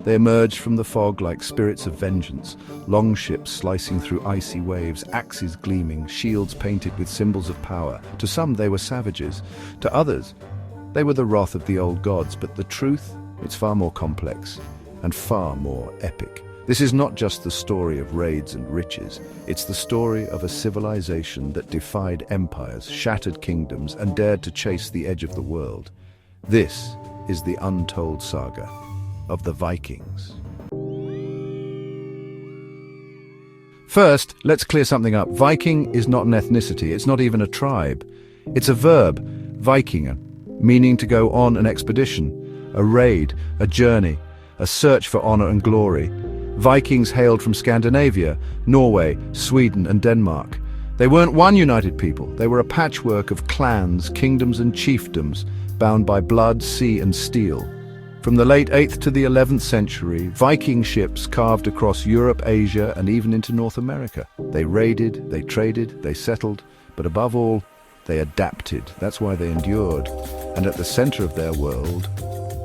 They emerged from the fog like spirits of vengeance, long ships slicing through icy waves, axes gleaming, shields painted with symbols of power. To some they were savages, to others they were the wrath of the old gods, but the truth, it's far more complex and far more epic. This is not just the story of raids and riches, it's the story of a civilization that defied empires, shattered kingdoms, and dared to chase the edge of the world. This is the untold saga of the Vikings. First, let's clear something up. Viking is not an ethnicity, it's not even a tribe. It's a verb, vikinga, meaning to go on an expedition, a raid, a journey, a search for honor and glory. Vikings hailed from Scandinavia, Norway, Sweden and Denmark. They weren't one united people, they were a patchwork of clans, kingdoms and chiefdoms, bound by blood, sea and steel. From the late 8th to the 11th century, Viking ships carved across Europe, Asia and even into North America. They raided, they traded, they settled, but above all, they adapted. That's why they endured. And at the center of their world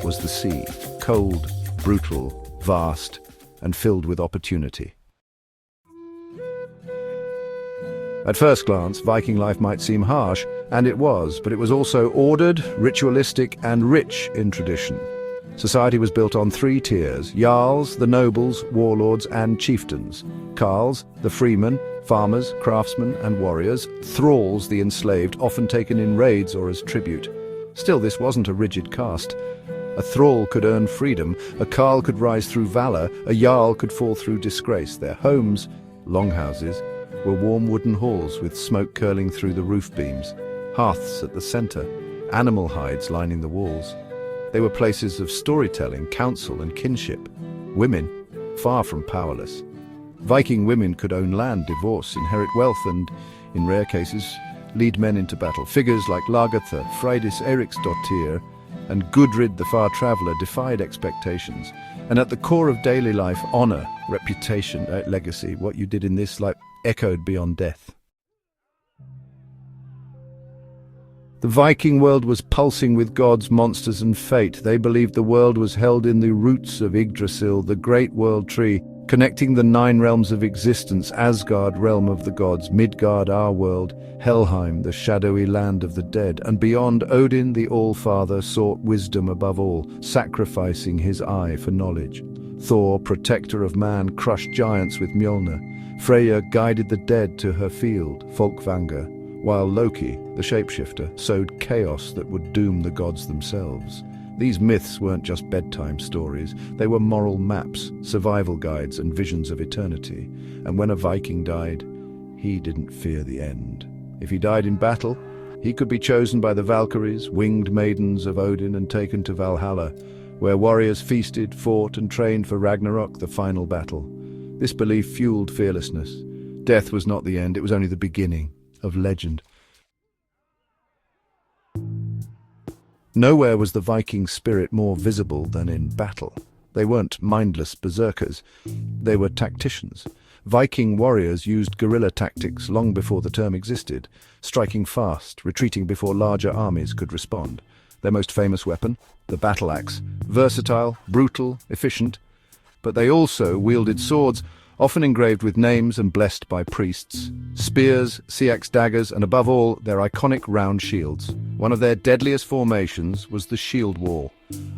was the sea, cold, brutal, vast, and filled with opportunity. At first glance, Viking life might seem harsh, and it was, but it was also ordered, ritualistic, and rich in tradition. Society was built on three tiers: jarls, the nobles, warlords, and chieftains; carls, the freemen, farmers, craftsmen, and warriors; thralls, the enslaved, often taken in raids or as tribute. Still, this wasn't a rigid caste. A thrall could earn freedom, a carl could rise through valor, a jarl could fall through disgrace. Their homes, longhouses, were warm wooden halls with smoke curling through the roof beams, hearths at the center, animal hides lining the walls. They were places of storytelling, counsel, and kinship. Women, far from powerless. Viking women could own land, divorce, inherit wealth, and, in rare cases, lead men into battle. Figures like Lagertha, Freydis Eriksdottir, and Gudrid the Far Traveller defied expectations. And at the core of daily life, honor, reputation, legacy, what you did in this life echoed beyond death. The Viking world was pulsing with gods, monsters, and fate. They believed the world was held in the roots of Yggdrasil, the great world tree, connecting the 9 realms of existence: Asgard, realm of the gods; Midgard, our world; Helheim, the shadowy land of the dead; and beyond, Odin, the All-Father, sought wisdom above all, sacrificing his eye for knowledge. Thor, protector of man, crushed giants with Mjolnir. Freyja guided the dead to her field, Folkvanga, while Loki, the shapeshifter, sowed chaos that would doom the gods themselves. These myths weren't just bedtime stories, they were moral maps, survival guides, and visions of eternity. And when a Viking died, he didn't fear the end. If he died in battle, he could be chosen by the Valkyries, winged maidens of Odin, and taken to Valhalla, where warriors feasted, fought, and trained for Ragnarok, the final battle. This belief fueled fearlessness. Death was not the end, it was only the beginning of legend. Nowhere was the Viking spirit more visible than in battle. They weren't mindless berserkers, they were tacticians. Viking warriors used guerrilla tactics long before the term existed, striking fast, retreating before larger armies could respond. Their most famous weapon, the battle axe, versatile, brutal, efficient, but they also wielded swords, often engraved with names and blessed by priests, spears, sea-axe daggers, and above all, their iconic round shields. One of their deadliest formations was the shield wall,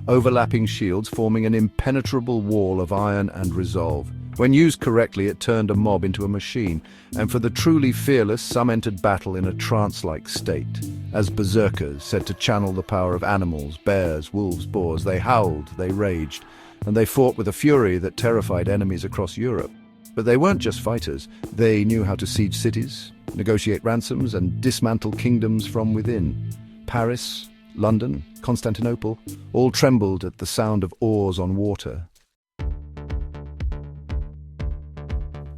overlapping shields forming an impenetrable wall of iron and resolve. When used correctly, it turned a mob into a machine, and for the truly fearless, some entered battle in a trance-like state. As berserkers, said to channel the power of animals, bears, wolves, boars, they howled, they raged, and they fought with a fury that terrified enemies across Europe. But they weren't just fighters. They knew how to siege cities, negotiate ransoms, and dismantle kingdoms from within. Paris, London, Constantinople, all trembled at the sound of oars on water.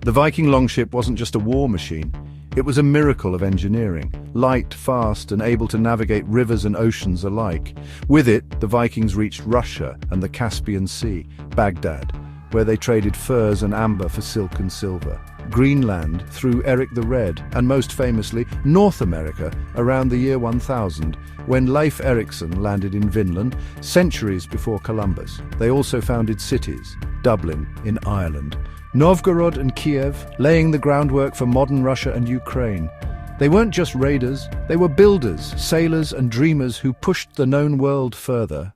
The Viking longship wasn't just a war machine. It was a miracle of engineering, light, fast, and able to navigate rivers and oceans alike. With it, the Vikings reached Russia and the Caspian Sea, Baghdad, where they traded furs and amber for silk and silver. Greenland through Eric the Red, and most famously, North America around the year 1000, when Leif Erikson landed in Vinland centuries before Columbus. They also founded cities, Dublin in Ireland, Novgorod and Kiev, laying the groundwork for modern Russia and Ukraine. They weren't just raiders, they were builders, sailors and dreamers who pushed the known world further.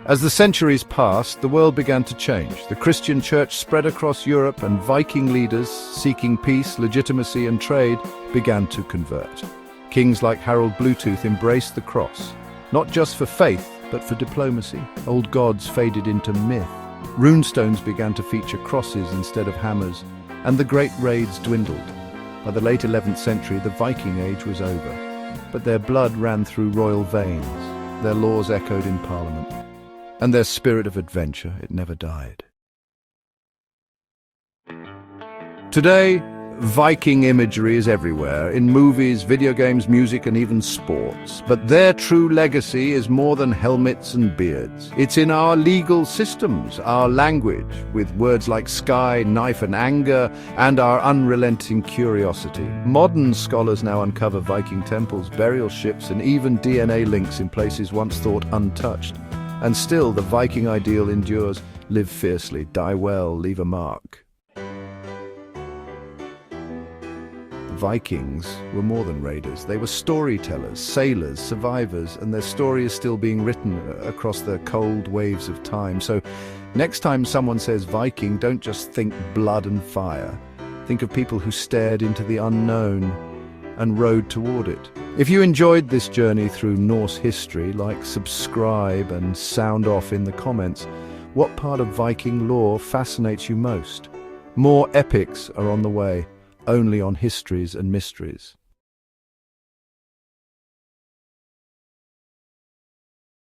As the centuries passed, the world began to change. The Christian church spread across Europe, and Viking leaders, seeking peace, legitimacy and trade, began to convert. Kings like Harald Bluetooth embraced the cross, not just for faith, but for diplomacy. Old gods faded into myth. Runestones began to feature crosses instead of hammers, and the great raids dwindled. By the late 11th century, the Viking Age was over, but their blood ran through royal veins, their laws echoed in Parliament, and their spirit of adventure, it never died. Today, Viking imagery is everywhere, in movies, video games, music, and even sports. But their true legacy is more than helmets and beards. It's in our legal systems, our language, with words like sky, knife, and anger, and our unrelenting curiosity. Modern scholars now uncover Viking temples, burial ships, and even DNA links in places once thought untouched. And still, the Viking ideal endures: live fiercely, die well, leave a mark. Vikings were more than raiders. They were storytellers, sailors, survivors, and their story is still being written across the cold waves of time. So next time someone says Viking, don't just think blood and fire. Think of people who stared into the unknown and rode toward it. If you enjoyed this journey through Norse history, subscribe and sound off in the comments. What part of Viking lore fascinates you most? More epics are on the way, only on Histories and Mysteries.